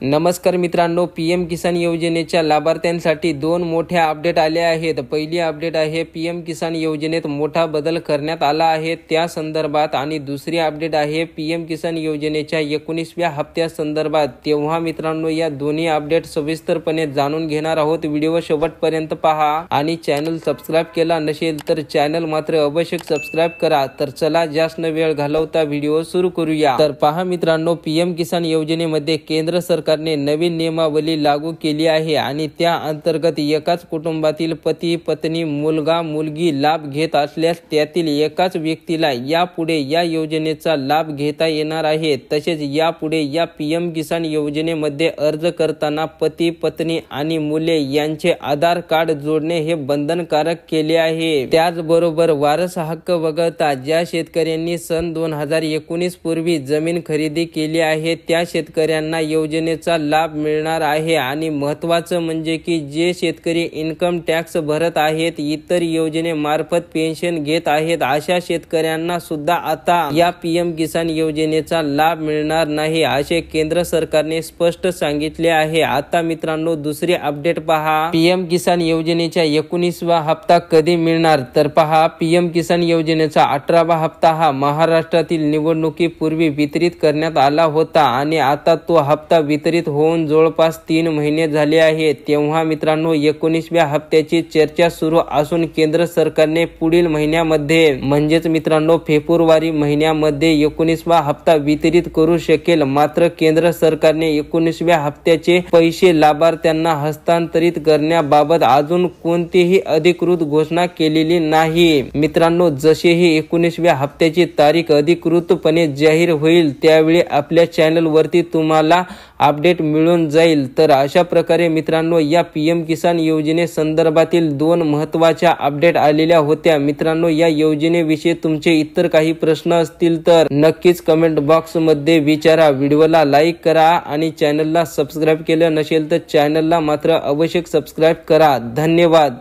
नमस्कार मित्रांनो, पीएम किसान योजनेच्या लाभार्थ्यांसाठी दोन मोठ्या अपडेट आले आहेत। पहिली अपडेट आहे पीएम किसान योजनेत मोठा बदल करण्यात आला आहे त्या संदर्भात, आणि दुसरी अपडेट आहे पीएम किसान योजनेच्या 19व्या हप्त्यासंदर्भात। तेव्हा मित्रांनो, या दोन्ही अपडेट सविस्तरपणे जाणून घेणार आहोत। व्हिडिओ शेवटपर्यंत पहा आणि चॅनल सबस्क्राइब केला नसेल तर चॅनल मात्र अवश्य सबस्क्राइब करा। तर चला जास्त वेळ घालवता व्हिडिओ सुरू करूया। तर पहा मित्रांनो, पीएम किसान योजनेमध्ये केंद्र सरकारने नवीन नियमावली लागू केली आहे आणि त्या अंतर्गत एकाच कुटुंबातील पती पत्नी मुलगा मुलगी लाभ घेत असल्यास त्यातील एकाच व्यक्तीला यापुढे या योजनेचा लाभ घेता येणार आहे। तसेच यापुढे या पीएम किसान योजनेमध्ये अर्ज करताना पती पत्नी आणि मुले यांचे आधार कार्ड जोडणे हे बंधनकारक केले आहे। त्याचबरोबर वारस हक्क वगळता ज्या शेतकऱ्यांनी सन 2019 पूर्वी जमीन खरेदी केली आहे त्या शेतकऱ्यांना योजनेचा लाभ मिळणार आहे। आणि महत्त्वाचं म्हणजे की जे शेतकरी इन्कम टॅक्स भरत आहेत, इतर योजनेमार्फत पेन्शन घेत आहेत, अशा शेतकऱ्यांना सुद्धा आता या पीएम किसान योजनेचा लाभ मिळणार नाही, असे केंद्र सरकारने स्पष्ट सांगितले आहे। आता मित्रांनो, दुसरी अपडेट पहा। पीएम किसान योजनेचा 19वा हप्ता कधी मिळणार? तर पहा, पीएम किसान योजनेचा 18वा हप्ता हा महाराष्ट्रातील निवडणुकीपूर्वी वितरित करण्यात आला होता आणि आता तो हप्ता वितरित होऊन जवळपास 3 महिने झाले आहेत। तेव्हा मित्रांनो, 19व्या हप्त्याची चर्चा सुरू असून केंद्र सरकारने पुढील महिन्यामध्ये म्हणजेच मित्रांनो फेब्रुवारी महिन्यामध्ये 19वा हप्ता वितरित करू शकेल। मात्र केंद्र सरकारने 19व्या हप्त्याचे पैसे लाभार्थ्यांना हस्तांतरित करण्याबाबत अजून कोणतीही अधिकृत घोषणा केलेली नाही। मित्रांनो, जसेही 19व्या हप्त्याची तारीख अधिकृतपणे जाहीर होईल त्यावेळी आपल्या चॅनल वरती तुम्हाला अपडेट मिळून जाईल। तर अशा प्रकारे मित्रांनो, या पीएम किसान योजने संदर्भातील दोन महत्त्वाच्या अपडेट आलेल्या होत्या। मित्रांनो, या योजनेविषयी तुमचे इतर काही प्रश्न असतील तर नक्कीच कमेंट बॉक्स मध्ये विचारा। व्हिडिओला लाईक करा आणि चॅनलला सबस्क्राइब केलं नसेल तर चॅनलला मात्र अवश्य सबस्क्राइब करा। धन्यवाद।